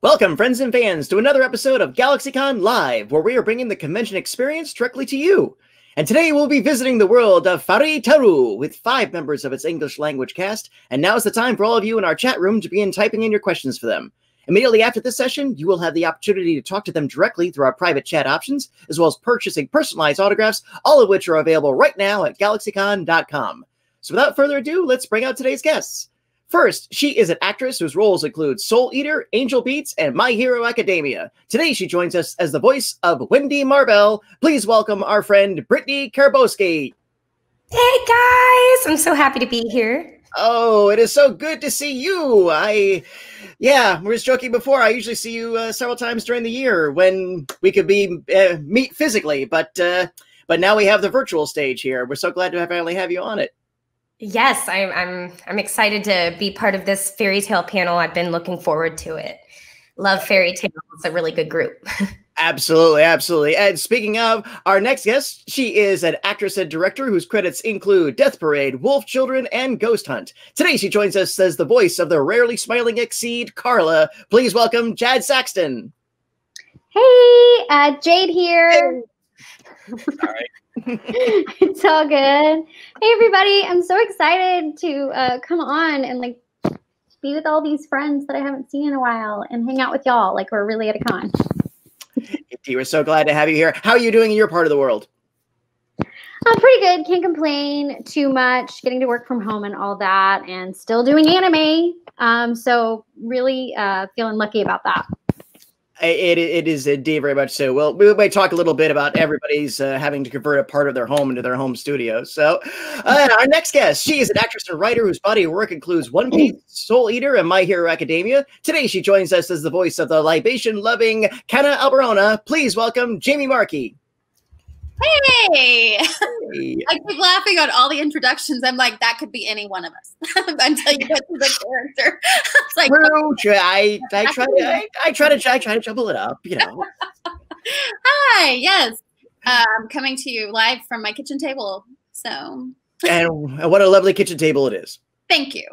Welcome, friends and fans, to another episode of GalaxyCon Live, where we are bringing the convention experience directly to you. And today we'll be visiting the world of Fari Taru with 5 members of its English language cast, and now is the time for all of you in our chat room to begin typing in your questions for them. Immediately after this session, you will have the opportunity to talk to them directly through our private chat options, as well as purchasing personalized autographs, all of which are available right now at GalaxyCon.com. So without further ado, let's bring out today's guests. First, she is an actress whose roles include Soul Eater, Angel Beats, and My Hero Academia. Today, she joins us as the voice of Wendy Marvell. Please welcome our friend, Brittney Karbowski. Hey, guys! I'm so happy to be here. Oh, it is so good to see you. Yeah, we were just joking before. I usually see you several times during the year when we could meet physically, but now we have the virtual stage here. We're so glad to finally have you on it. Yes, I'm excited to be part of this fairy tale panel. I've been looking forward to it. Love fairy tales. It's a really good group. Absolutely, absolutely. And speaking of our next guest, she is an actress and director whose credits include Death Parade, Wolf Children, and Ghost Hunt. Today, she joins us as the voice of the rarely smiling Exceed, Carla. Please welcome Jade Saxton. Hey, Jade here. All right. It's all good. Hey, everybody. I'm so excited to come on and be with all these friends that I haven't seen in a while and hang out with y'all like we're really at a con. We're so glad to have you here. How are you doing in your part of the world? Pretty good. Can't complain too much. Getting to work from home and all that, and still doing anime. So really feeling lucky about that. It is indeed very much so. Well, we might talk a little bit about everybody's having to convert a part of their home into their home studio. So our next guest, she is an actress and writer whose body of work includes One Piece, Soul Eater, and My Hero Academia. Today, she joins us as the voice of the libation-loving Cana Alberona. Please welcome Jamie Marchi. Hey! I keep laughing on all the introductions. I'm like, that could be any one of us until you get to the character. It's like, well, I try to jumble it up, you know. Hi, yes. Coming to you live from my kitchen table. So. And what a lovely kitchen table it is. Thank you.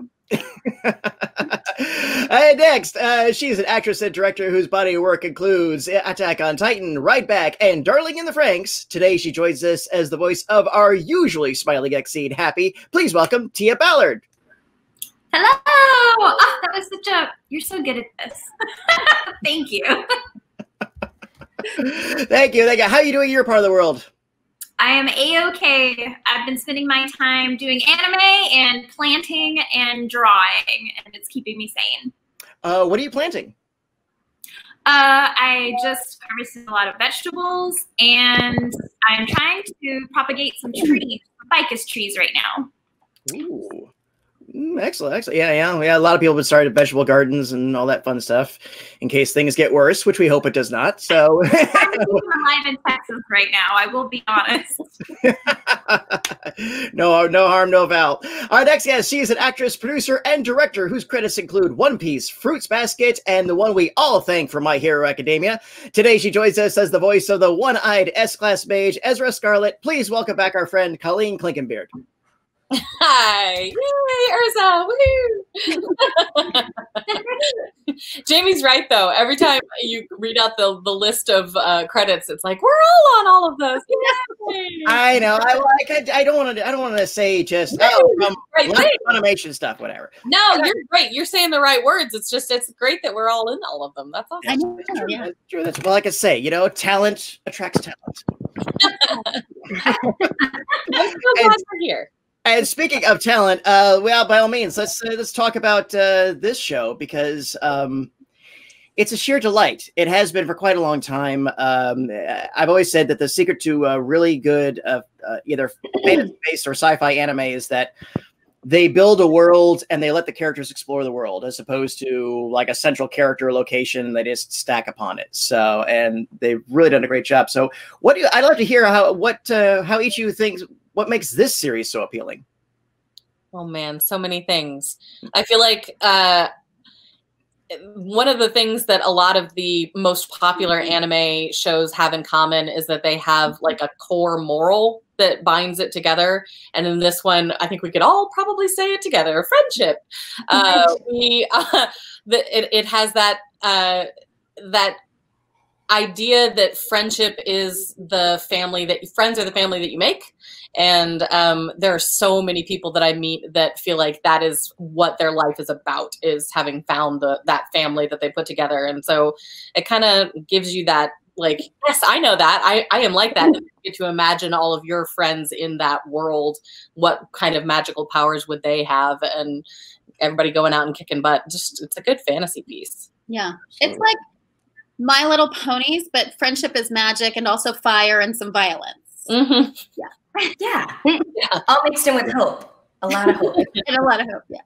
Next, she's an actress and director whose body of work includes Attack on Titan, Right Back, and Darling in the Franxx. Today, she joins us as the voice of our usually smiling Exceed Happy. Please welcome Tia Ballard. Hello! Oh, that was such a... You're so good at this. Thank you. Thank you. How are you doing in your part of the world? I am A-okay. I've been spending my time doing anime and planting and drawing, and it's keeping me sane. What are you planting? I just harvested a lot of vegetables, and I'm trying to propagate some trees, ficus trees right now. Ooh. Excellent. Yeah. A lot of people have started vegetable gardens and all that fun stuff in case things get worse, which we hope it does not. So I'm alive in Texas right now. I will be honest. No harm, no foul. Our next guest, she is an actress, producer, and director whose credits include One Piece, Fruits Basket, and the one we all thank for My Hero Academia. Today, she joins us as the voice of the one-eyed S-Class mage, Ezra Scarlet. Please welcome back our friend, Colleen Clinkenbeard. Hi. Yay, Urza. Woohoo. Jamie's right, though. Every time you read out the list of credits, it's like, we're all on all of those. Yay. I know. I don't want to say just animation stuff, whatever. No, you're great. You're saying the right words. It's great that we're all in all of them. That's awesome. I know, yeah. That's true. That's, well, like I say, talent attracts talent. I'm so glad we're here. And speaking of talent, well, by all means, let's talk about this show because it's a sheer delight. It has been for quite a long time. I've always said that the secret to really good either fantasy-based or sci-fi anime is that they build a world and they let the characters explore the world, as opposed to like a central character location and they just stack upon it. So, and they've really done a great job. So, I'd love to hear how each of you thinks. What makes this series so appealing? Oh, man, so many things. I feel like one of the things that a lot of the most popular anime shows have in common is that they have like a core moral that binds it together. And in this one, I think we could all probably say it together, friendship. It has that that idea that friendship is the family that friends are the family that you make. And there are so many people that I meet that feel like that is what their life is about, is having found that family that they put together. And so it kind of gives you that, like, yes, I know that. I am like that. You get to imagine all of your friends in that world. What kind of magical powers would they have? And everybody going out and kicking butt. Just, it's a good fantasy piece. Yeah. It's like My Little Ponies, but friendship is magic and also fire and some violence. Mm-hmm. Yeah. All mixed in with hope. A lot of hope. And a lot of hope, yeah.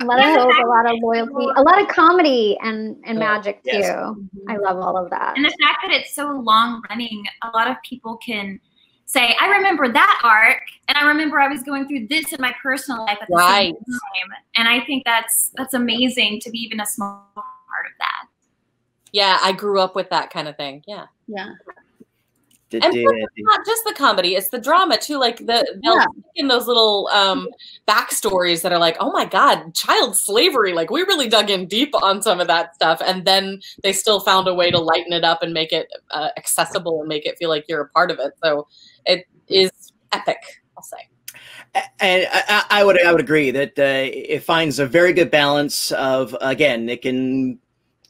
A lot of hope, a lot of loyalty, a lot of comedy and magic too. Yes. I love all of that. And the fact that it's so long running, a lot of people can say, I remember that arc, and I remember I was going through this in my personal life at the same time. And I think that's amazing to be even a small part of that. Yeah, I grew up with that kind of thing. Yeah. Yeah. And it's not just the comedy, it's the drama too. Like they'll stick in those little backstories that are like, oh my God, child slavery. Like we really dug in deep on some of that stuff. And then they still found a way to lighten it up and make it accessible and make it feel like you're a part of it. So it is epic, I'll say. And I would agree that it finds a very good balance of, again, it can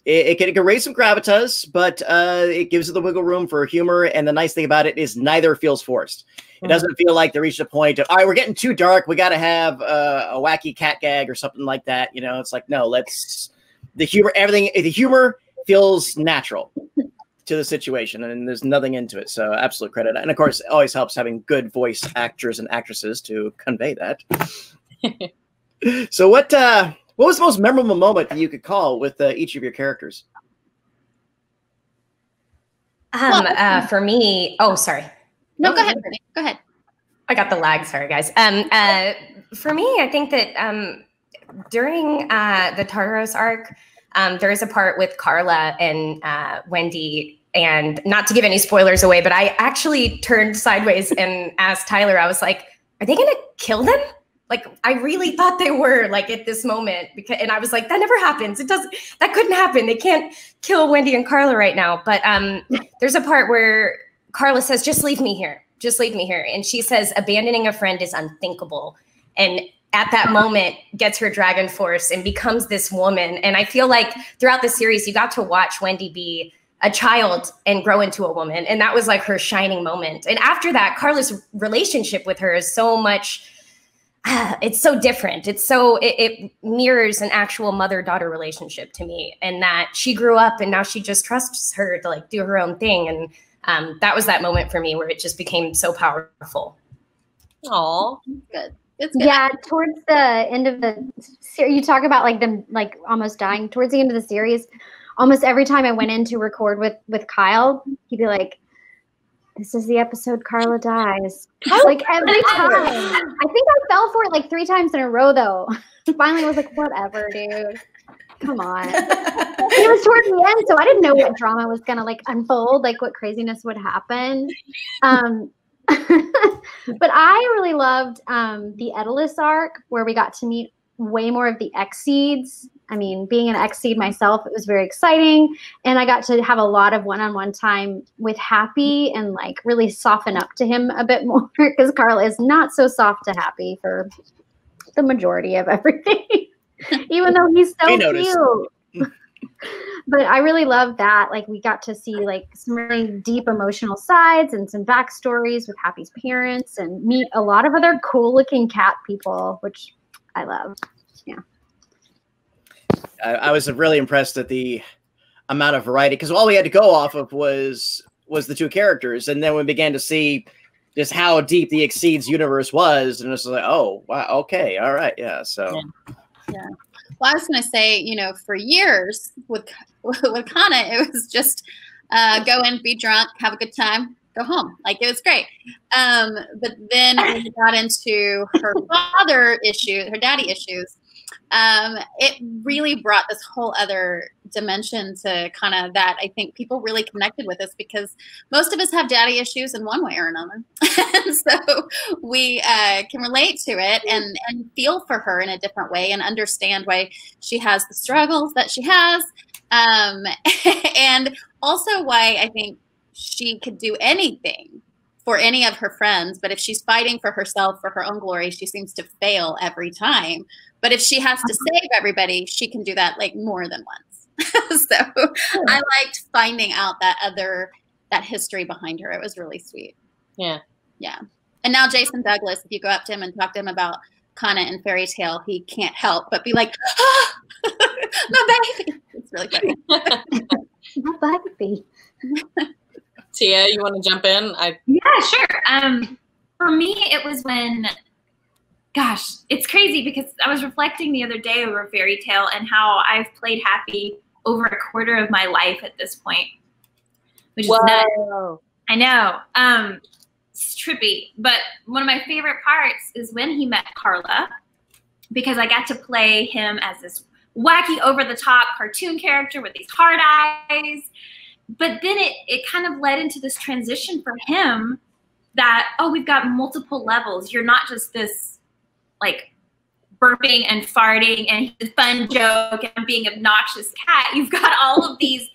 raise some gravitas, but it gives it the wiggle room for humor. And the nice thing about it is neither feels forced. It doesn't feel like they reached a point of, all right, we're getting too dark. We got to have a wacky cat gag or something like that. You know, it's like, no, the humor feels natural to the situation and there's nothing into it. So absolute credit. And of course, it always helps having good voice actors and actresses to convey that. So what was the most memorable moment that you could call with each of your characters? For me, sorry. No, go ahead, Brittney. Go ahead. I got the lag. Sorry, guys. For me, I think that during the Tartaros arc, there is a part with Carla and Wendy, and not to give any spoilers away, but I actually turned sideways and asked Tyler, I was like, are they going to kill them? Like, I really thought they were, like, at this moment, and I was like, that never happens. That couldn't happen. They can't kill Wendy and Carla right now. But there's a part where Carla says, just leave me here. Just leave me here. And she says, abandoning a friend is unthinkable. And at that moment gets her dragon force and becomes this woman. And I feel like throughout the series, you got to watch Wendy be a child and grow into a woman. And that was like her shining moment. And after that, Carla's relationship with her is so much, it's so different. It mirrors an actual mother-daughter relationship to me, and that she grew up and now she just trusts her to like do her own thing. And that was that moment for me where it just became so powerful. Aw, good. It's good. Yeah, towards the end of the series, you talk about like them like almost dying. Towards the end of the series, almost every time I went in to record with Kyle, he'd be like, this is the episode Carla dies. Like every time. I think I fell for it like 3 times in a row though. Finally I was like, whatever, dude. Come on. It was towards the end, so I didn't know what drama was gonna like unfold, like what craziness would happen. But I really loved the Edalus arc where we got to meet way more of the X-Seeds. I mean, being an X-Seed myself, it was very exciting. And I got to have a lot of one-on-one time with Happy and like really soften up to him a bit more because Carla is not so soft to Happy for the majority of everything, even though he's so cute. But I really love that. Like we got to see like some really deep emotional sides and some backstories with Happy's parents and meet a lot of other cool looking cat people, which I love. Yeah. I was really impressed at the amount of variety because all we had to go off of was the 2 characters. And then we began to see just how deep the Exceeds universe was. And it was like, oh, wow. Okay. All right. Yeah. So. Yeah. Well, I was going to say, you know, for years with Cana, it was just go in, be drunk, have a good time, go home. Like it was great. But then when we got into her daddy issues, it really brought this whole other dimension to kind of that. I think people really connected with us because most of us have daddy issues in one way or another. And so we can relate to it and feel for her in a different way and understand why she has the struggles that she has. And also why I think she could do anything for any of her friends. But if she's fighting for herself, for her own glory, she seems to fail every time. But if she has to save everybody, she can do that like more than once. So I liked finding out that history behind her. It was really sweet. Yeah. Yeah. And now Jason Douglas, if you go up to him and talk to him about Cana and Fairy Tale, he can't help but be like, ah, my baby. It's really funny. My baby. Tia, you want to jump in? Yeah, sure. For me, it was when, gosh, it's crazy because I was reflecting the other day over Fairy Tale and how I've played Happy over a quarter of my life at this point, which is nuts. I know. It's trippy. But one of my favorite parts is when he met Carla, because I got to play him as this wacky, over-the-top cartoon character with these hard eyes. But then it kind of led into this transition for him that, oh, we've got multiple levels. You're not just this, like, burping and farting and a fun joke and being obnoxious cat. You've got all of these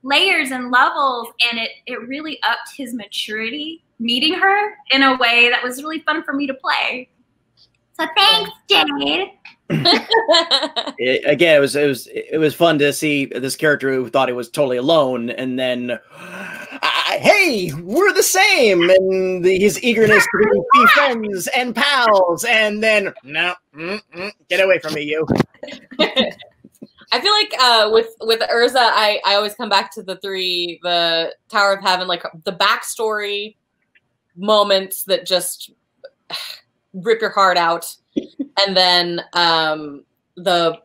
layers and levels, and it really upped his maturity meeting her in a way that was really fun for me to play. So thanks, Jade. Again, it was fun to see this character who thought he was totally alone, and then, hey, we're the same, and his eagerness to be friends and pals, and then no, get away from me, you. I feel like with Urza, I always come back to the Tower of Heaven, like the backstory moments that just rip your heart out. And then the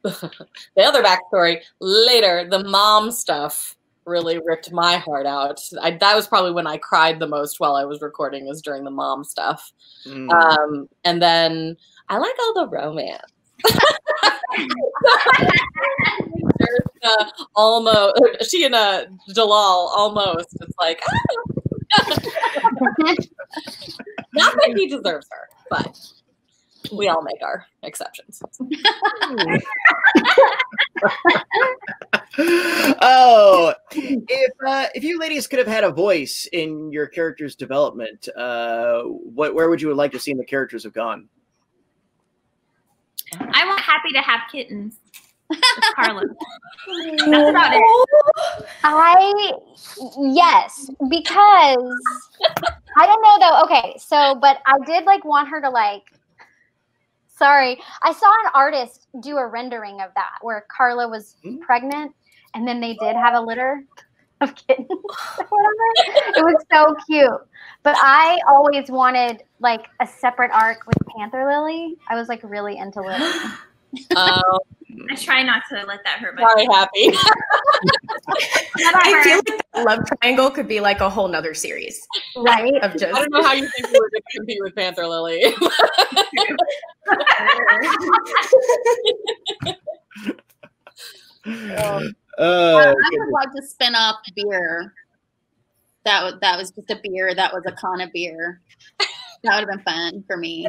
other backstory later, the mom stuff really ripped my heart out. That was probably when I cried the most while I was recording, was during the mom stuff. And then I like all the romance. There's almost she and Jalal almost. It's like not that he deserves her, but we all make our exceptions. Oh, if you ladies could have had a voice in your character's development, where would you have liked to see the characters have gone? I want Happy to have kittens. Carla. That's about it. Yes, because I don't know though. Okay, so but I did like want her to like. Sorry, I saw an artist do a rendering of that where Carla was pregnant, and then they did have a litter of kittens or whatever. It was so cute. But I always wanted like a separate arc with Panther Lily. I was like really into Lily. I try not to let that hurt my Sorry, Happy. I feel like that love triangle could be like a whole nother series. Right? I don't know how you think we were going to compete with Panther Lily. I would like to spin off beer. That was just a beer. That was a Cana beer. That would have been fun for me.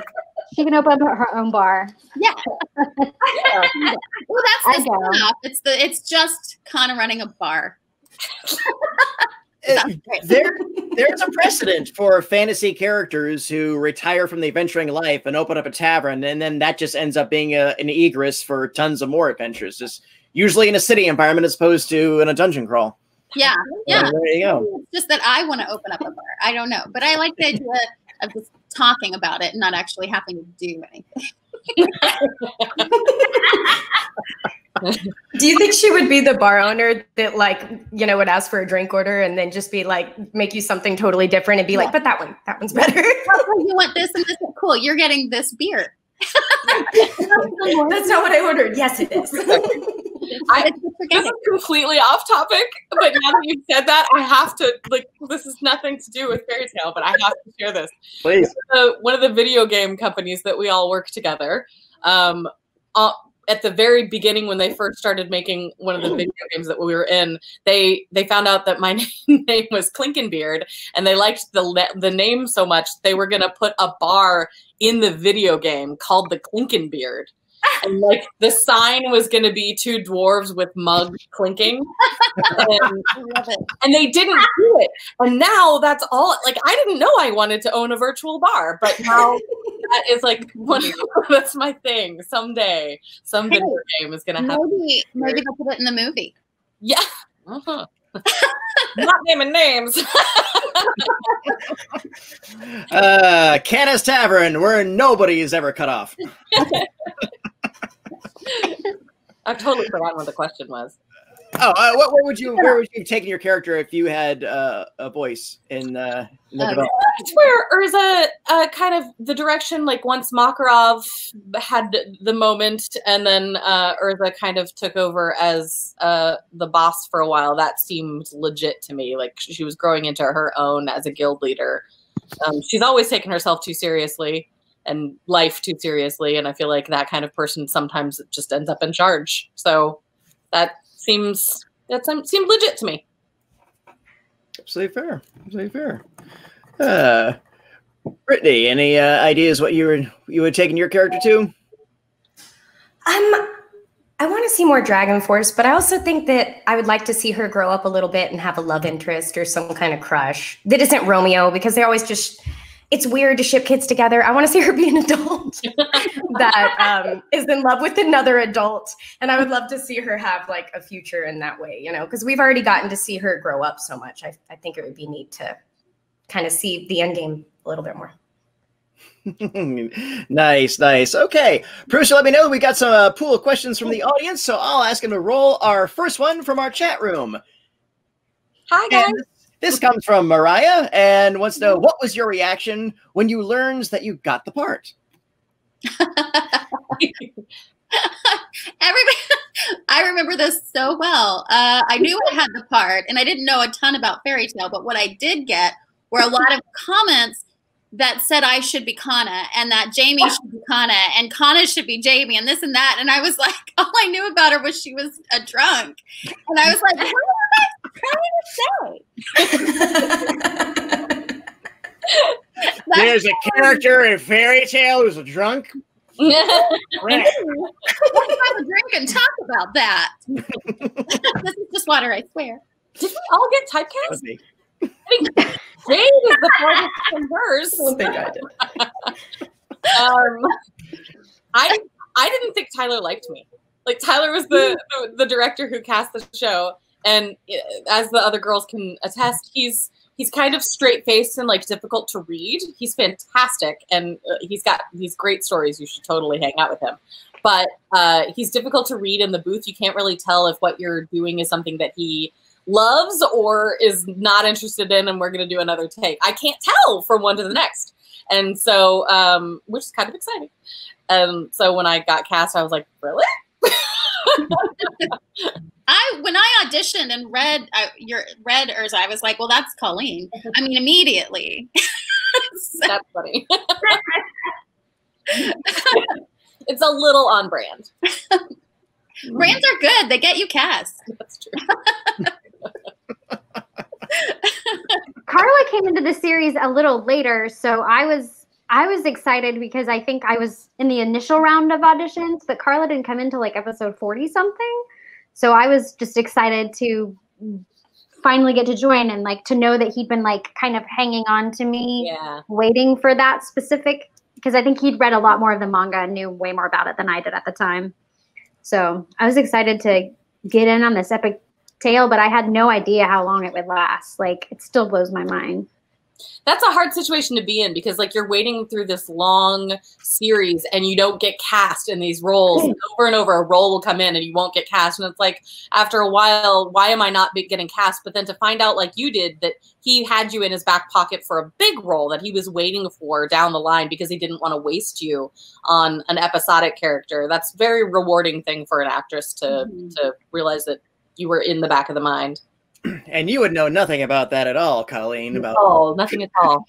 She can open up her own bar. Yeah. Well, that's the spin-off. It's just Cana running a bar. There's a precedent for fantasy characters who retire from the adventuring life and open up a tavern, and then that just ends up being an egress for tons of more adventures, just usually in a city environment as opposed to in a dungeon crawl. Yeah. There you go. It's just that I want to open up a bar. I don't know, but I like the idea of just talking about it and not actually having to do anything. Do you think she would be the bar owner that, like, you know, would ask for a drink order and then just be like, make you something totally different and be like, but that one's better. You want this and this? Cool. You're getting this beer. That's not what I ordered. Yes, it is. This is completely off topic, but now that you've said that, I have to, like, this has nothing to do with Fairy Tale, but I have to share this. Please. One of the video game companies that we all work together, at the very beginning when they first started making one of the video games that we were in, they found out that my name was Clinkenbeard, and they liked the name so much they were gonna put a bar in the video game called the Clinkenbeard. And like the sign was going to be two dwarves with mugs clinking, and they didn't do it. And now that's all. Like I didn't know I wanted to own a virtual bar, but now that is like that's my thing. Someday, some video game is going to happen. Maybe they'll put it in the movie. Yeah. Uh-huh. Not naming names. Cana's Tavern, where nobody is ever cut off. I've totally forgotten what the question was. Oh, where would you have taken your character if you had a voice in the development? It's where Urza kind of the direction, like once Makarov had the moment, and then Urza kind of took over as the boss for a while. That seemed legit to me. Like she was growing into her own as a guild leader. She's always taken herself too seriously and life too seriously, and I feel like that kind of person sometimes just ends up in charge. So that seemed legit to me. Absolutely fair. Absolutely fair. Brittney, any ideas what you would take in your character to? I want to see more Dragon Force, but I also think that I would like to see her grow up a little bit and have a love interest or some kind of crush that isn't Romeo, because they're always just. It's weird to ship kids together. I want to see her be an adult that is in love with another adult. And I would love to see her have like a future in that way, you know, because we've already gotten to see her grow up so much. I think it would be neat to kind of see the end game a little bit more. Nice. Okay. Producer, let me know. We got some pool of questions from the audience, so I'll ask him to roll our first one from our chat room. Hi, guys. And this comes from Mariah and wants to know, what was your reaction when you learned that you got the part? I remember this so well. I knew I had the part, and I didn't know a ton about Fairy Tale, but what I did get were a lot of comments that said I should be Cana, and that Jamie should be Cana, and Cana should be Jamie, and this and that. And I was like, all I knew about her was she was a drunk. And I was like, what am I trying to say? There's a character in Fairy Tale who's a drunk? Let's have a drink and talk about that. This is just water, I swear. Did we all get typecast? Jade is the farthest from hers. I don't think I did. I didn't think Tyler liked me. Like Tyler was the director who cast the show, and as the other girls can attest, he's kind of straight-faced and like difficult to read. He's fantastic, and he's got these great stories. You should totally hang out with him. But he's difficult to read in the booth. You can't really tell if what you're doing is something that he loves or is not interested in, and we're going to do another take. I can't tell from one to the next. And so, which is kind of exciting. So when I got cast, I was like, really? When I auditioned and read Urza, I was like, well, that's Colleen. I mean, immediately. That's funny. It's a little on brand. Brands are good. They get you cast. That's true. Carla came into the series a little later, so I was excited because I think I was in the initial round of auditions, but Carla didn't come into like episode 40 something. So I was just excited to finally get to join and like to know that he'd been like kind of hanging on to me, waiting for that specific, because I think he'd read a lot more of the manga and knew way more about it than I did at the time. So I was excited to get in on this epic tale, but I had no idea how long it would last. Like, it still blows my mind. That's a hard situation to be in because like you're waiting through this long series and you don't get cast in these roles. Over and over, a role will come in and you won't get cast. And it's like, after a while, why am I not getting cast? But then to find out like you did that he had you in his back pocket for a big role that he was waiting for down the line because he didn't want to waste you on an episodic character. That's a very rewarding thing for an actress to realize that you were in the back of the mind. And you would know nothing about that at all, Colleen. Nothing at all.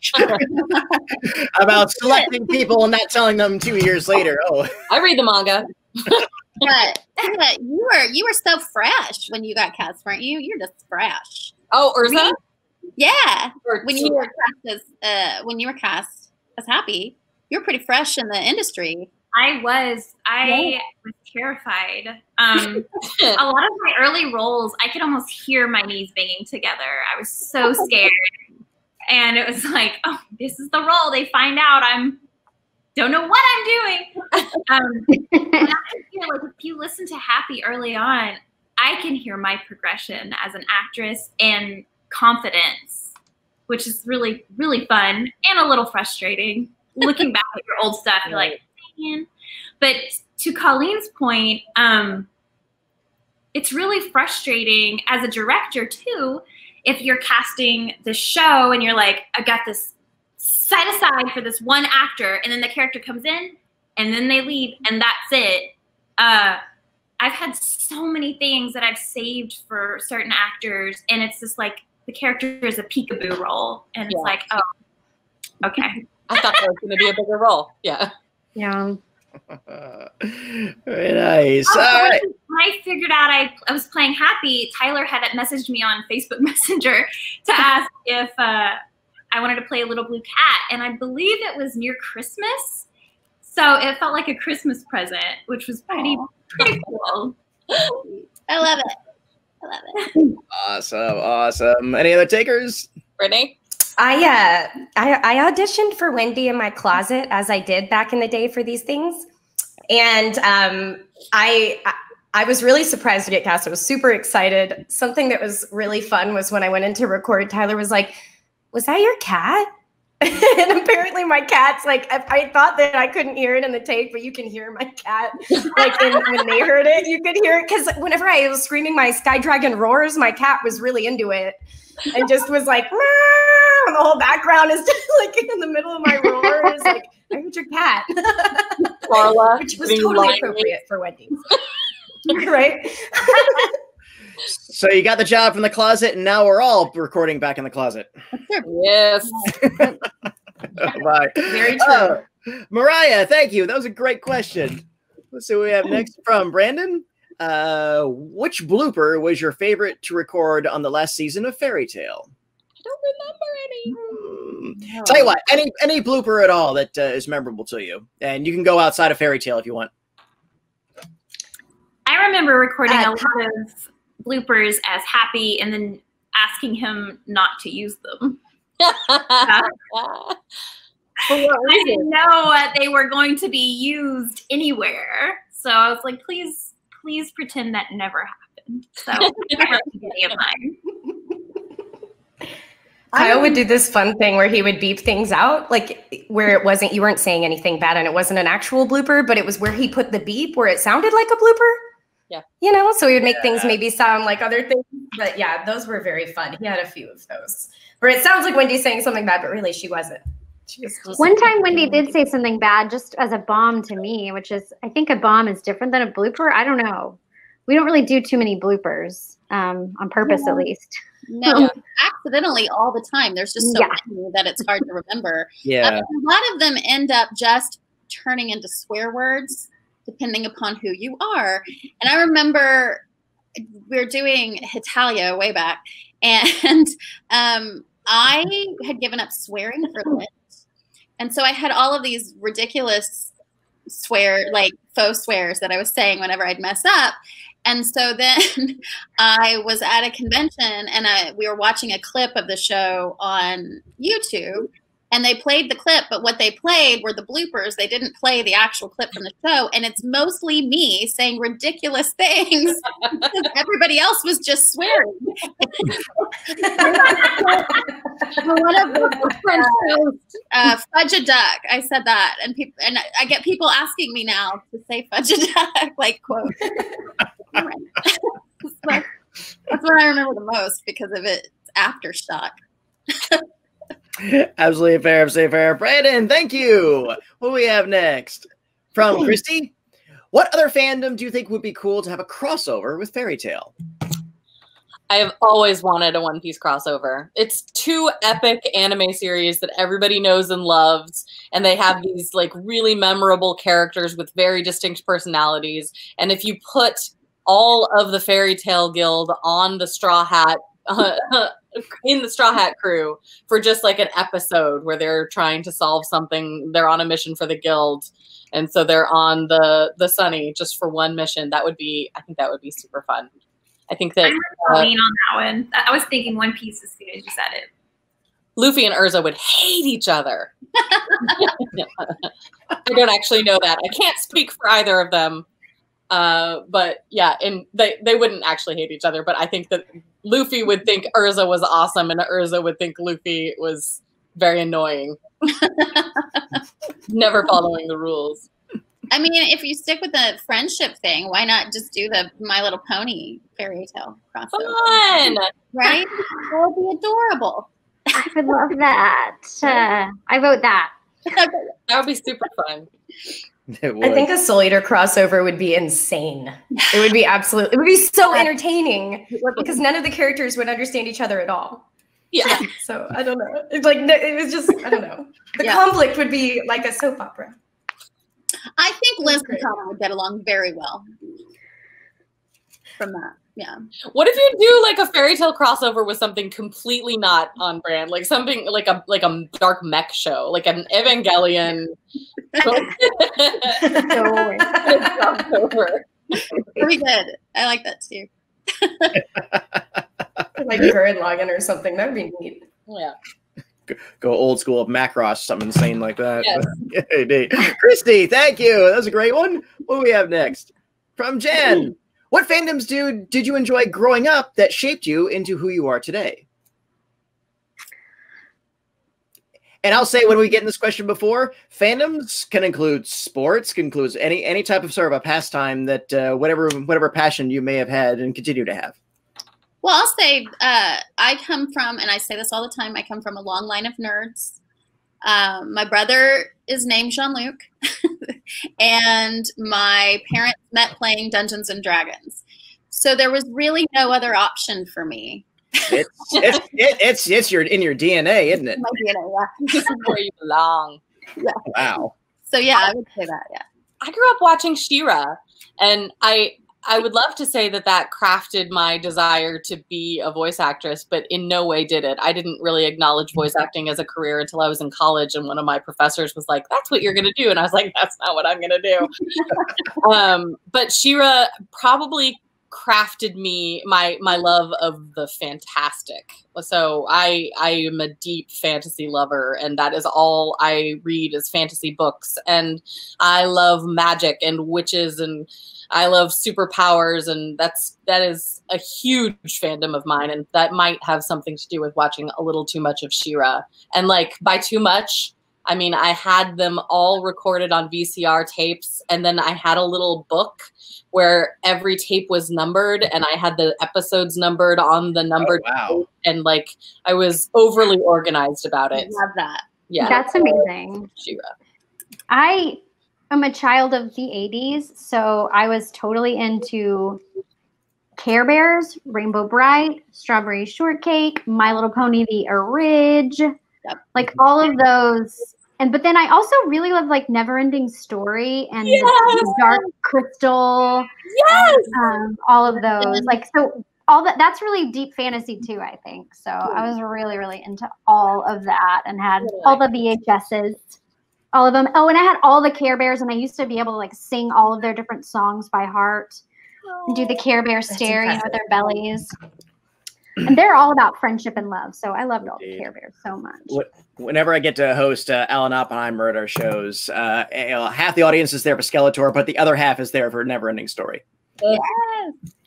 About selecting people and not telling them 2 years later. Oh, I read the manga. But you were so fresh when you got cast, weren't you? You're just fresh. Oh, Urza? Yeah. When you were cast as Happy, you were pretty fresh in the industry. I was terrified. A lot of my early roles, I could almost hear my knees banging together. I was so scared. And it was like, oh, this is the role. They find out don't know what I'm doing. And I can hear, like, if you listen to Happy early on, I can hear my progression as an actress and confidence, which is really, really fun and a little frustrating. Looking back at your old stuff, you're like, man. But to Colleen's point, it's really frustrating as a director too, if you're casting the show and you're like, I've got this set aside for this one actor, and then the character comes in and then they leave and that's it. I've had so many things that I've saved for certain actors, and it's just like the character is a peekaboo role, and it's like, oh, okay. I thought that was going to be a bigger role. Yeah. Yeah. Very nice. Oh, all right. When I figured out I was playing Happy, Tyler had messaged me on Facebook Messenger to ask if I wanted to play a little blue cat, and I believe it was near Christmas. So it felt like a Christmas present, which was pretty cool. I love it. Awesome. Any other takers? Brittney? I auditioned for Wendy in my closet, as I did back in the day for these things. And I was really surprised to get cast. I was super excited. Something that was really fun was when I went in to record, Tyler was like, was that your cat? And apparently my cat's like, I thought that I couldn't hear it in the take, but you can hear my cat. Like when they heard it, you could hear it. Because whenever I was screaming my Sky Dragon roars, my cat was really into it and just was like, meow, and the whole background is just like in the middle of my roars. Like, I heard your cat. Carla, which was totally appropriate for Wendy. Right? So you got the job from the closet, and now we're all recording back in the closet. Yes. Bye. Very true. Mariah, thank you. That was a great question. Let's see what we have next from Brandon. Which blooper was your favorite to record on the last season of Fairy Tale? I don't remember any. Tell you what, any blooper at all that is memorable to you, and you can go outside of Fairy Tale if you want. I remember recording a lot of bloopers as Happy and then asking him not to use them. I didn't know they were going to be used anywhere. So I was like, please pretend that never happened. So any of mine. Kyle would do this fun thing where he would beep things out, like where it wasn't, you weren't saying anything bad and it wasn't an actual blooper, but it was where he put the beep where it sounded like a blooper. Yeah. You know, so he would make things maybe sound like other things. But yeah, those were very fun. He had a few of those where it sounds like Wendy's saying something bad, but really she wasn't. She was just one time Wendy did say something bad just as a bomb to me, which is, I think a bomb is different than a blooper. I don't know. We don't really do too many bloopers on purpose, at least. No, accidentally all the time. There's just so many that it's hard to remember. Yeah. A lot of them end up just turning into swear words, depending upon who you are. And I remember we were doing Hitalia way back, and I had given up swearing for Lent. And so I had all of these ridiculous faux swears that I was saying whenever I'd mess up. And so then I was at a convention, and we were watching a clip of the show on YouTube, and they played the clip, but what they played were the bloopers. They didn't play the actual clip from the show, and it's mostly me saying ridiculous things because everybody else was just swearing. One of the friends fudge a duck. I said that, and I get people asking me now to say fudge a duck, like quote. That's what I remember the most because of its aftershock. Absolutely fair. Brandon, thank you. What do we have next? From Christy. What other fandom do you think would be cool to have a crossover with Fairy Tale? I have always wanted a One Piece crossover. It's two epic anime series that everybody knows and loves, and they have these like really memorable characters with very distinct personalities. And if you put all of the Fairy Tail Guild on the Straw Hat, in the Straw Hat crew for just like an episode where they're trying to solve something, they're on a mission for the guild, and so they're on the Sunny just for one mission. I think that would be super fun. I think that I'm lean on that one. I was thinking One Piece as soon as you said it. Luffy and Urza would hate each other. I don't actually know that. I can't speak for either of them. But yeah, and they wouldn't actually hate each other, but I think that Luffy would think Urza was awesome and Urza would think Luffy was very annoying. Never following the rules. I mean, if you stick with the friendship thing, why not just do the My Little Pony fairy tale crossover? Fun! Right? That would be adorable. I would love that. I vote that. That would be super fun. I think a Soul Eater crossover would be insane. It would be it would be so entertaining because none of the characters would understand each other at all. Yeah. So I don't know. It's like, it was just, I don't know. The conflict would be like a soap opera. I think Liz and Cana would get along very well from that. Yeah. What if you do like a fairy tale crossover with something completely not on brand, like something like a dark mech show, like an Evangelion crossover? Pretty good. I like that too. Like Gurren Lagann or something. That would be neat. Yeah. Go old school of Macross, something insane like that. Yes. Christy, thank you. That was a great one. What do we have next? From Jen. What fandoms did you enjoy growing up that shaped you into who you are today? And I'll say when we get in this question before, fandoms can include sports, can include any type of sort of a pastime that whatever passion you may have had and continue to have. Well, I'll say I come from, and I say this all the time, I come from a long line of nerds. My brother is named Jean-Luc, and my parents met playing Dungeons and Dragons. So there was really no other option for me. It's in your DNA, isn't it? My DNA, yeah. This is where you belong. Yeah. Wow. So yeah, I would say that, yeah. I grew up watching She-Ra, and I would love to say that crafted my desire to be a voice actress, but in no way did it. I didn't really acknowledge voice acting as a career until I was in college, and one of my professors was like, "That's what you're going to do," and I was like, "That's not what I'm going to do." But She-Ra probably crafted me my love of the fantastic. So I am a deep fantasy lover, and that is all I read is fantasy books, and I love magic and witches, and I love superpowers, and that is a huge fandom of mine, and that might have something to do with watching a little too much of She-Ra. And like by too much, I mean I had them all recorded on VCR tapes, and then I had a little book where every tape was numbered, and I had the episodes numbered on the numbered tape, and like I was overly organized about it. I love that. Yeah, that's amazing. She-Ra. I'm a child of the 80s, so I was totally into Care Bears, Rainbow Bright, Strawberry Shortcake, My Little Pony, the Orig, like all of those. But then I also really love like Neverending Story and the Dark Crystal. Yes, all of those. Like so, all that's really deep fantasy too. I think so. I was really, really into all of that and had all the VHSs. All of them. Oh, and I had all the Care Bears, and I used to be able to like sing all of their different songs by heart and do the Care Bear stare, with their bellies. And they're all about friendship and love. So I loved all the Care Bears so much. Whenever I get to host Alan Oppenheimer at our shows, half the audience is there for Skeletor, but the other half is there for Neverending Story. Yes,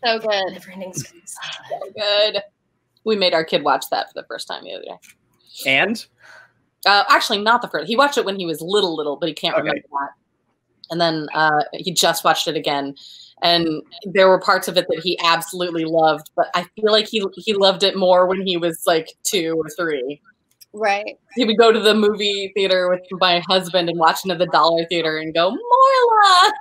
so good. Neverending Story. So good. We made our kid watch that for the first time the other day. And? Actually, not the first. He watched it when he was little, but he can't remember that. And then he just watched it again. And there were parts of it that he absolutely loved, but I feel like he loved it more when he was like 2 or 3. Right. He would go to the movie theater with my husband and watch into the Dollar Theater and go, Morla!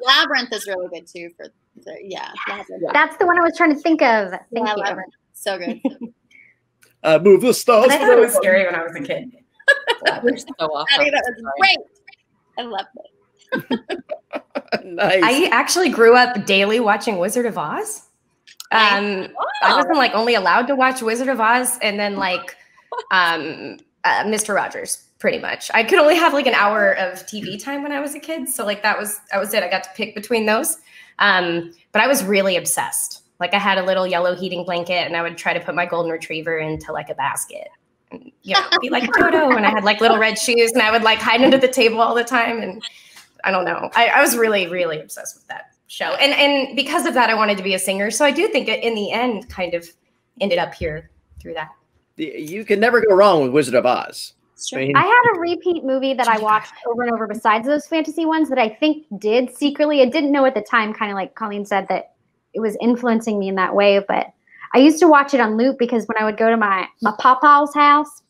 Labyrinth is really good too for So, yeah. That's the one I was trying to think of. Thank you. Labyrinth. So good. Move the stars. I thought it was scary when I was a kid. You're so awesome. Patty, that was great. I loved it. Nice. I actually grew up daily watching Wizard of Oz. I wasn't like only allowed to watch Wizard of Oz and then like Mr. Rogers, pretty much. I could only have like an hour of TV time when I was a kid. So like that was it. I got to pick between those. But I was really obsessed. Like I had a little yellow heating blanket and I would try to put my golden retriever into like a basket. And, you know, be like Toto. And I had like little red shoes and I would like hide under the table all the time. And I don't know. I was really, really obsessed with that show. And because of that, I wanted to be a singer. So I do think it, in the end, kind of ended up here through that. You can never go wrong with Wizard of Oz. Sure. I had a repeat movie that I watched over and over besides those fantasy ones that I think did secretly. I didn't know at the time, kind of like Colleen said, that it was influencing me in that way. But I used to watch it on loop because when I would go to my papa's house,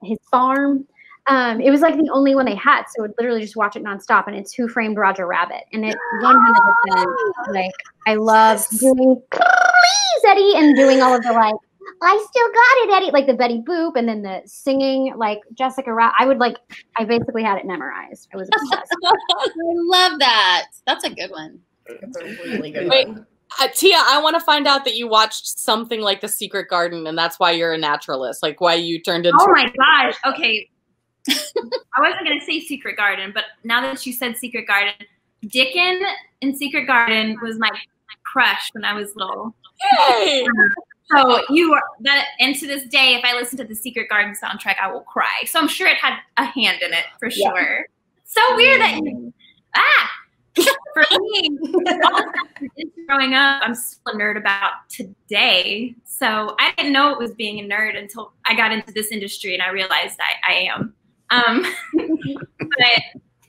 his farm, it was like the only one they had. So I would literally just watch it nonstop. And it's Who Framed Roger Rabbit. And it 100%, like, I love doing, please, Eddie, and doing all of the like, I still got it, Eddie, like the Betty Boop, and then the singing, like Jessica Rabbit. I basically had it memorized. I was obsessed. I love that. That's a good one. It's a really good one. Tia, I want to find out that you watched something like The Secret Garden, and that's why you're a naturalist. Like why you turned into. Oh my gosh! Okay, I wasn't gonna say Secret Garden, but now that you said Secret Garden, Dickon in Secret Garden was my crush when I was little. Yay! So you are that, and to this day, if I listen to the Secret Garden soundtrack, I will cry. So I'm sure it had a hand in it for sure. So weird that you, for me, growing up, I'm still a nerd about today. So I didn't know it was being a nerd until I got into this industry and I realized I am. But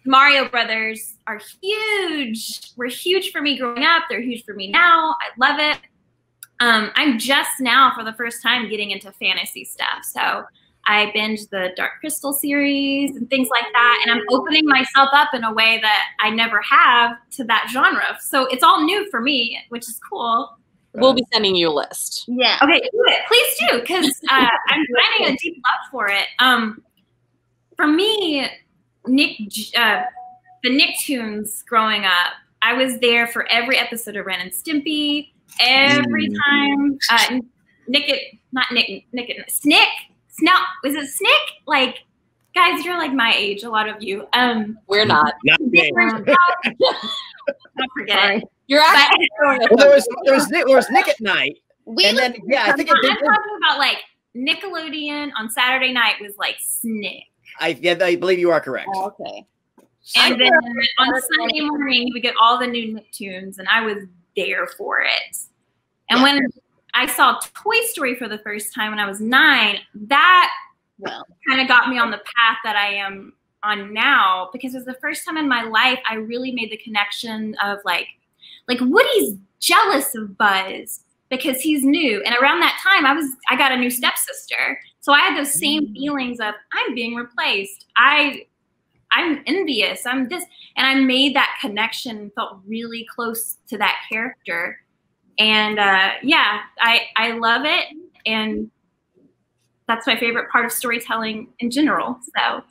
Mario Brothers are huge. Were huge for me growing up. They're huge for me now. I love it. I'm just now, for the first time, getting into fantasy stuff. So I binged the Dark Crystal series and things like that. And I'm opening myself up in a way that I never have to that genre. So it's all new for me, which is cool. We'll be sending you a list. Yeah. Okay, do it. Please do, because I'm finding a deep love for it. For me, the Nicktoons growing up, I was there for every episode of Ren and Stimpy. Every time, Snick, Snout, was it Snick? Like, guys, you're like my age, a lot of you. We're not. Not me. Don't forget it. You're actually. Well, there was Nick at Night. I think I'm talking about like Nickelodeon on Saturday night was like Snick. I believe you are correct. Oh, okay. And then on Sunday morning, you would get all the new Nicktoons, and I was there for it. And when I saw Toy Story for the first time when I was 9, that kind of got me on the path that I am on now, because it was the first time in my life I really made the connection of like Woody's jealous of Buzz because he's new. And around that time I got a new stepsister. So I had those same feelings of I'm being replaced. I'm envious. I'm this. And I made that connection, felt really close to that character. And I love it. And that's my favorite part of storytelling in general. So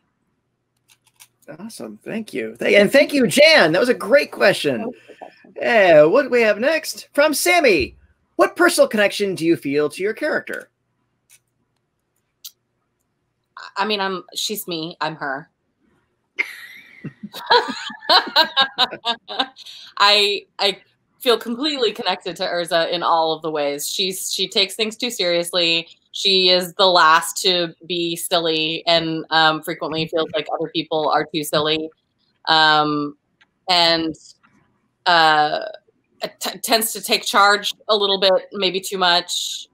awesome. Thank you. And thank you, Jan. That was a great question. Yeah. What do we have next? From Sammy. What personal connection do you feel to your character? I mean, she's me. I'm her. I feel completely connected to Urza in all of the ways. She takes things too seriously. She is the last to be silly and frequently feels like other people are too silly. And tends to take charge a little bit, maybe too much.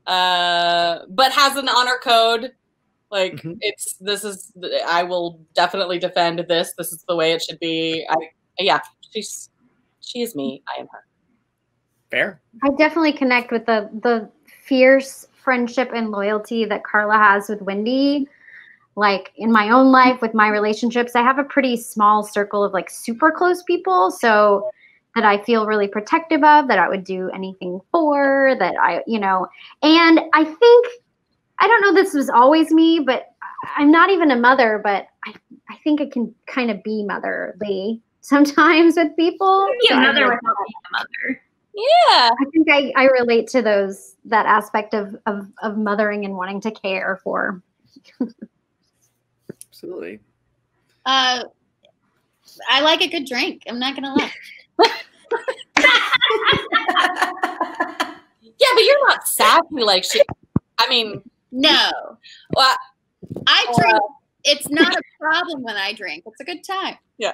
But has an honor code. Like I will definitely defend this. This is the way it should be. She is me. I am her. Fair. I definitely connect with the fierce friendship and loyalty that Carla has with Wendy. Like in my own life with my relationships, I have a pretty small circle of like super close people. So that I feel really protective of, that I would do anything for, that I, you know, and I think, I don't know, this was always me, but I'm not even a mother, but I think I can kind of be motherly sometimes with people. Be a mother without being a mother. Yeah. I think I relate to that aspect of mothering and wanting to care for. Absolutely. I like a good drink. I'm not gonna lie. Yeah, but you're not sassy like she. I mean, No, well, I drink. It's not a problem when I drink. It's a good time. yeah.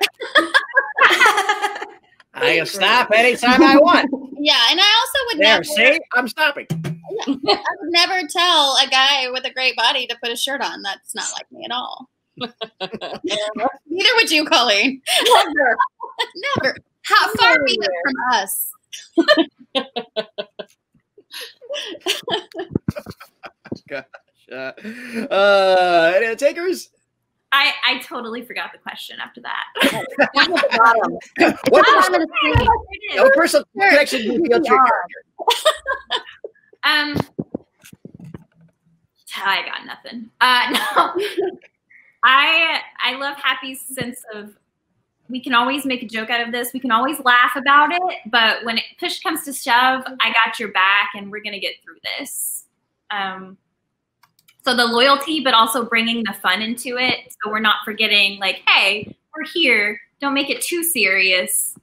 I can stop anytime I want. Yeah, and I also would There, never. see? I'm stopping. I would never tell a guy with a great body to put a shirt on. That's not like me at all. Neither would you, Colleen. Never. Never. How far be it from us? Gosh. Any takers? I totally forgot the question after that. What Bottom of the screen. what personal connection do you feel to your character? I got nothing. No, I love Happy's sense of, we can always make a joke out of this. We can always laugh about it, but when push comes to shove, I got your back, and we're gonna get through this. So the loyalty, but also bringing the fun into it. So we're not forgetting, like, hey, we're here. Don't make it too serious,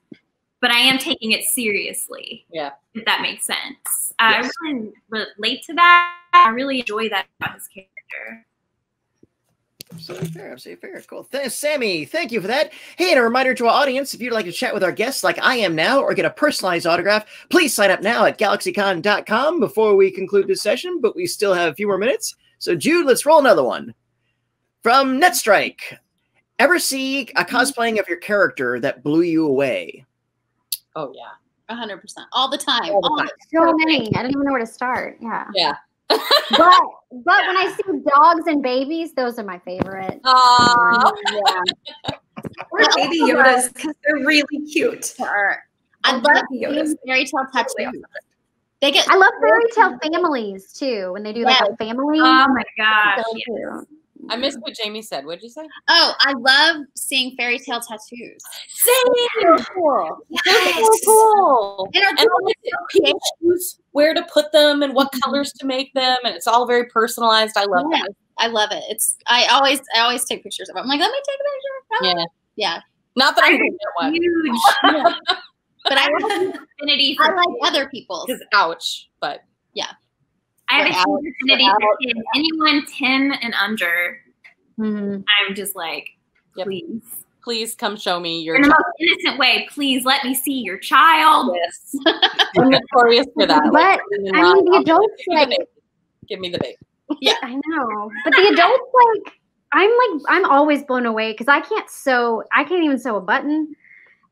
but I am taking it seriously. Yeah. If that makes sense. I really relate to that. I really enjoy that about his character. Absolutely fair. Absolutely fair. Cool. Sammy, thank you for that. Hey, and a reminder to our audience, if you'd like to chat with our guests like I am now or get a personalized autograph, please sign up now at GalaxyCon.com before we conclude this session, but we still have a few more minutes. So, Jude, let's roll another one. From Netstrike. Ever see a cosplaying of your character that blew you away? Oh, yeah. 100%. All the time. All the time. So many. I don't even know where to start. Yeah. Yeah. But when I see dogs and babies, those are my favorite. Aww. Yeah. Or baby Yodas, because they're really cute. I love baby Yodas. fairy tale tattoos. They get. I love fairy tale families too. When they do like a family. Oh my gosh. So yes. cute. I missed what Jamie said. What did you say? Oh, I love seeing fairy tale tattoos. Same. Cool. So cool. And And people choose where to put them and what colors to make them, and it's all very personalized. I love that. I love it. I always take pictures of them. I'm like, let me take a picture. Yeah. Yeah. Not that I can get one. Huge. Yeah. But I have Affinity I for like other people's. Because ouch, but I have a Out- huge affinity for kids. Anyone 10 and under, Mhm. I'm just like, Yep. please. please come show me your In the child. most innocent way, please let me see your child. Yes. I'm notorious for that. But Like, I mean, the adults like give me the baby. I know, but the adults I'm always blown away because I can't even sew a button,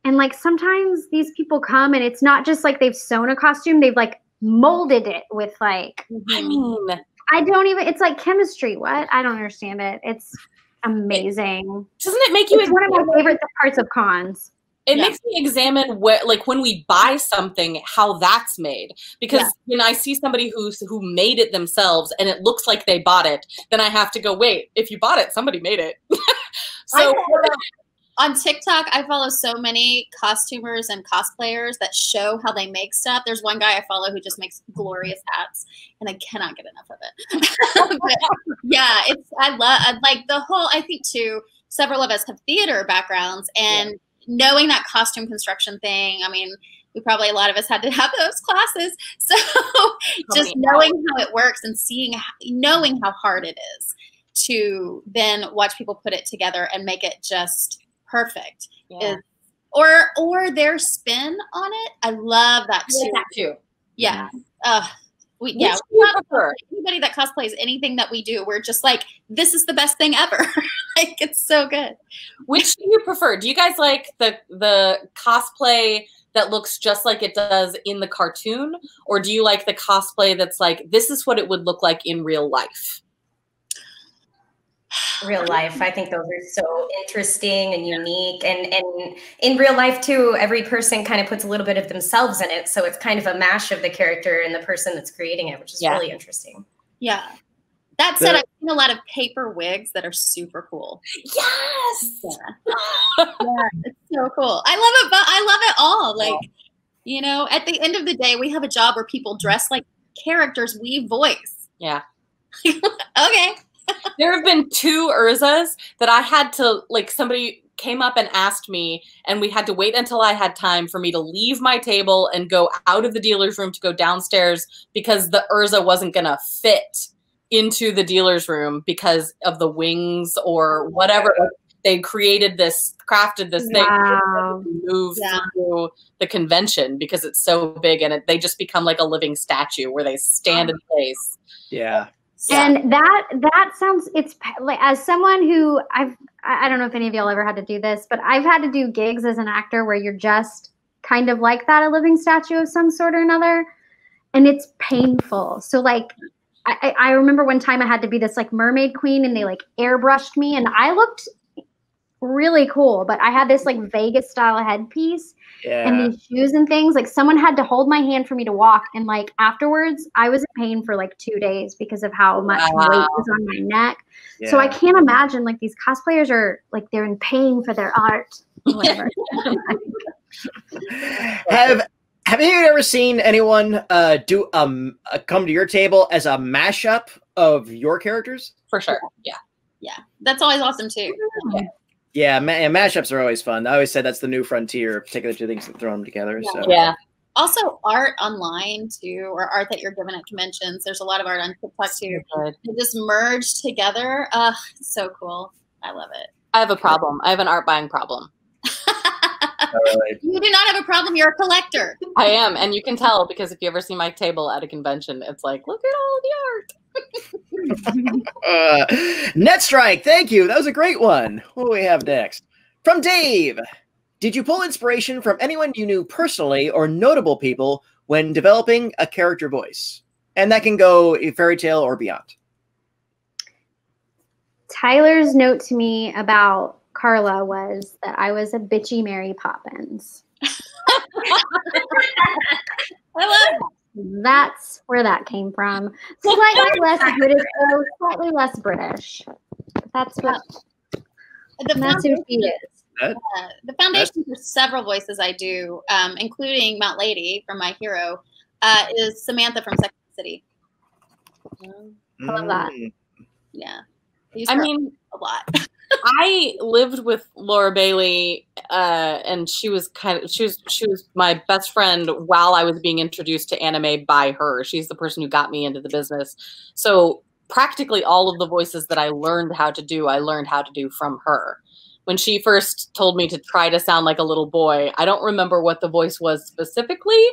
and like sometimes these people come and it's not just like they've sewn a costume, they've like molded it with like I mean, it's like chemistry. What? I don't understand it. It's amazing. doesn't it make you? It's one of my favorite parts of cons. It makes me examine like when we buy something, how that's made. Because when I see somebody who made it themselves and it looks like they bought it, then I have to go, wait, if you bought it, somebody made it. So on TikTok, I follow so many costumers and cosplayers that show how they make stuff. There's one guy I follow who just makes glorious hats, and I cannot get enough of it. But, yeah, I like the whole. I think too. Several of us have theater backgrounds, and knowing that costume construction thing. I mean, a lot of us had to have those classes. So just knowing how it works and knowing how hard it is to then watch people put it together and make it just perfect or their spin on it. I love that too. Yeah. Which do you prefer? Anybody that cosplays anything that we do, we're just like, this is the best thing ever. Like, it's so good. Which do you prefer? Do you guys like the cosplay that looks just like it does in the cartoon, or do you like the cosplay that's like, this is what it would look like in real life? real life. I think those are so interesting and unique. And in real life too, every person kind of puts a little bit of themselves in it. So it's kind of a mash of the character and the person that's creating it, which is really interesting. Yeah. That said, I've seen a lot of paper wigs that are super cool. Yes. Yeah, it's so cool. I love it, but I love it all. Like, you know, at the end of the day, we have a job where people dress like characters we voice. Yeah. Okay. There have been 2 Urzas that I had to, like, somebody came up and asked me, and we had to wait until I had time for me to leave my table and go out of the dealer's room to go downstairs because the Urza wasn't going to fit into the dealer's room because of the wings or whatever. They crafted this thing to move through the convention because it's so big, and they just become like a living statue where they stand in place. Yeah. And that sounds, it's like, as someone who I don't know if any of y'all ever had to do this, but I've had to do gigs as an actor where you're just kind of like that, a living statue of some sort or another. And it's painful. So like, I remember one time I had to be this like mermaid queen and they like airbrushed me and I looked really cool, but I had this like Vegas style headpiece and these shoes and things. Like someone had to hold my hand for me to walk, and like afterwards I was in pain for like 2 days because of how much weight was on my neck. So I can't imagine like these cosplayers are like they're in pain for their art or whatever. Have you ever seen anyone do come to your table as a mashup of your characters? For sure. Yeah. That's always awesome too. Yeah, and mashups are always fun. I always said that's the new frontier, taking the 2 things and throwing them together. Yeah. So. Yeah. Also, art online too, or art that you're given at conventions. There's a lot of art on TikTok too. They just merge together. It's so cool. I love it. I have a problem. I have an art buying problem. Really. You do not have a problem. You're a collector. I am, and you can tell because if you ever see my table at a convention, it's like, look at all the art. Netstrike, thank you. That was a great one. What do we have next? From Dave. Did you pull inspiration from anyone you knew personally or notable people when developing a character voice? And that can go a fairy tale or beyond. Tyler's note to me about Carla was that I was a bitchy Mary Poppins. I love it. That's where that came from. Slightly less British, though, slightly less British. That's what that's who she is. The foundation for several voices I do, including Mount Lady from My Hero, is Samantha from Sex and the City. I love that. Yeah. I mean, a lot. I lived with Laura Bailey, and she was my best friend while I was being introduced to anime by her. She's the person who got me into the business. So practically all of the voices that I learned how to do from her. When she first told me to try to sound like a little boy, I don't remember what the voice was specifically,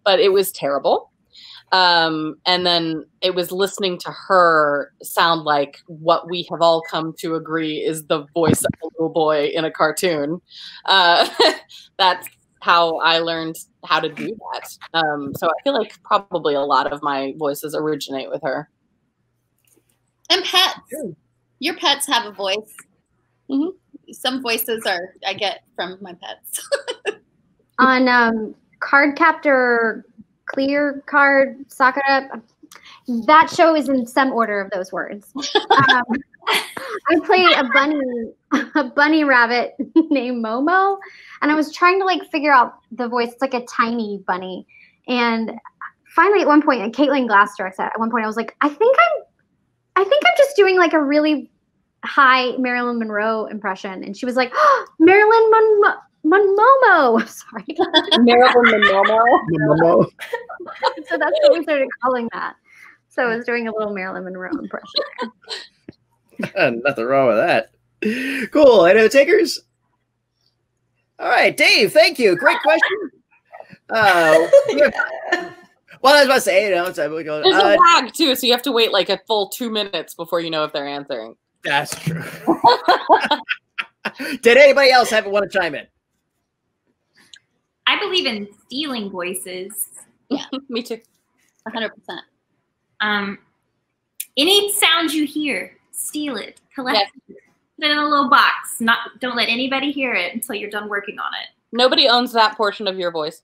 but it was terrible. And then it was listening to her sound like what we have all come to agree is the voice of a little boy in a cartoon. That's how I learned how to do that. So I feel like probably a lot of my voices originate with her. And pets. Your pets have a voice. Mm-hmm. Some voices I get from my pets. On Card Captor Clear Card Sakura, that show is in some order of those words. I played a bunny rabbit named Momo, and I was trying to like figure out the voice. It's like a tiny bunny, and finally at one point, and Caitlin Glass directs that. At one point, I was like, I think I'm just doing like a really high Marilyn Monroe impression, and she was like, oh, Marilyn Momo. Sorry, Marilyn Monroe. So that's what we started calling that. So I was doing a little Marilyn Monroe impression. Nothing wrong with that. Cool. Any other takers? All right, Dave. Thank you. Great question. Well, I was about to say, there's a lag too, so you have to wait like a full 2 minutes before you know if they're answering. That's true. Did anybody else want to chime in? I believe in stealing voices. Yeah, me too. 100%. Any sound you hear, steal it, collect it, put it in a little box. Don't let anybody hear it until you're done working on it. Nobody owns that portion of your voice.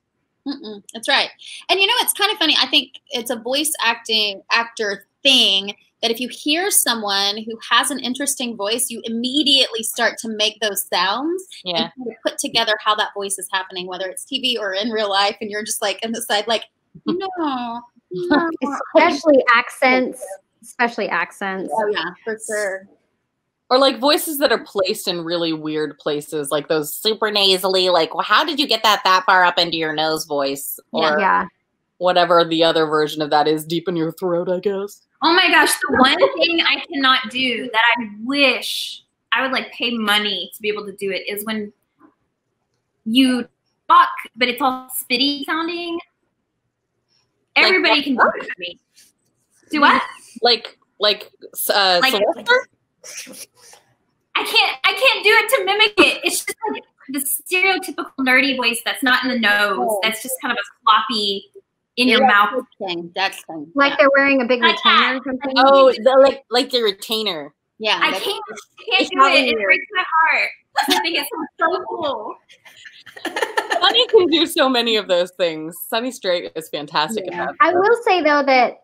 That's right. And you know, it's kind of funny. I think it's a voice actor thing that if you hear someone who has an interesting voice, you immediately start to make those sounds and kind of put together how that voice is happening, whether it's TV or in real life. And you're just like on the side, like, no. Especially accents. Oh yeah, for sure. Or like voices that are placed in really weird places, like those super nasally, like, well, how did you get that far up into your nose voice? Or whatever the other version of that is, deep in your throat, I guess. Oh my gosh, the one thing I cannot do that I wish I would like pay money to be able to do it is when you talk, but it's all spitty sounding. Everybody can do it for me. Do what? Like Sylvester? I can't do it to mimic it. It's just like the stereotypical nerdy voice that's not in the nose. That's just kind of a floppy in your mouth thing. That's thing. Like they're wearing a big retainer or something. Oh, like the retainer. Yeah. I can't do it. It breaks my heart. I think it's so cool. Sunny can do so many of those things. Sunny Straight is fantastic at that. I will say though that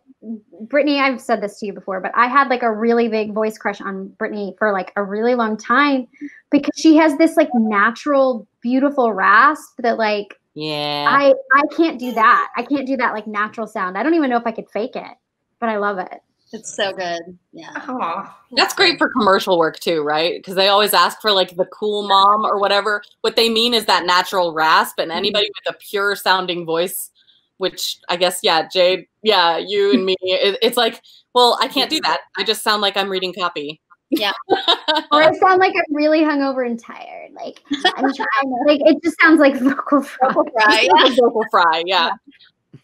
Brittney, I've said this to you before, but I had like a really big voice crush on Brittney for like a really long time because she has this like natural, beautiful rasp that like, I can't do that. I can't do that like natural sound. I don't even know if I could fake it, but I love it. It's so good. Yeah. Aww. That's great for commercial work too, right? Because they always ask for like the cool mom or whatever. What they mean is that natural rasp, and anybody with a pure sounding voice, which I guess, Jade, you and me, it's like, well, I can't do that. I just sound like I'm reading copy. Yeah. Or I sound like I'm really hungover and tired. Like I'm trying, like it just sounds like vocal fry. Vocal fry, yeah.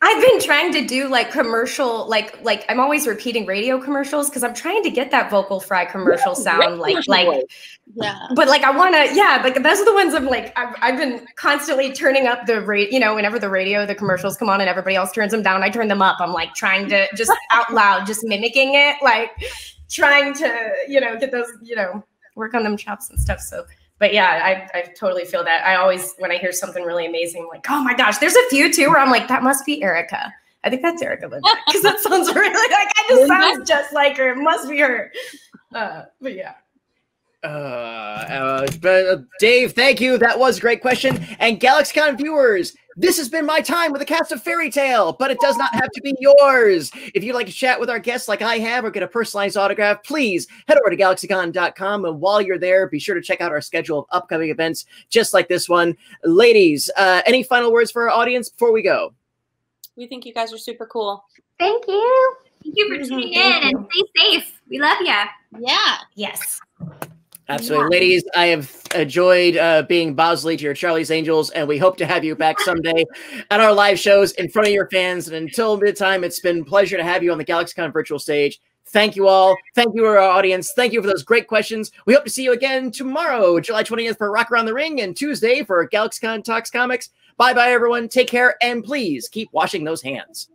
I've been trying to do like commercial, like I'm always repeating radio commercials because I'm trying to get that vocal fry commercial sound, but like I want to, like those are the ones I'm like, I've been constantly turning up the radio, whenever the commercials come on and everybody else turns them down, I turn them up. I'm like trying to just out loud, just mimicking it, like trying to, get those, work on them chops and stuff. So. But yeah, I totally feel that. I always, when I hear something really amazing, I'm like, oh my gosh, there's a few too where I'm like, that must be Erica. I think that's Erica because that sounds really like, I just sounds just like her. It must be her. But yeah. Dave, thank you. That was a great question. And GalaxyCon viewers, this has been my time with a cast of Fairy Tale, but it does not have to be yours. If you'd like to chat with our guests like I have or get a personalized autograph, please head over to GalaxyCon.com. And while you're there, be sure to check out our schedule of upcoming events just like this one. Ladies, any final words for our audience before we go? We think you guys are super cool. Thank you. Thank you for tuning in and stay safe. We love you. Yeah. Yes. Absolutely. Ladies, I have enjoyed being Bosley to your Charlie's Angels, and we hope to have you back someday at our live shows in front of your fans. And until mid-time, it's been a pleasure to have you on the GalaxyCon virtual stage. Thank you all. Thank you to our audience. Thank you for those great questions. We hope to see you again tomorrow, July 20th for Rock Around the Ring, and Tuesday for GalaxyCon Talks Comics. Bye-bye, everyone. Take care, and please keep washing those hands.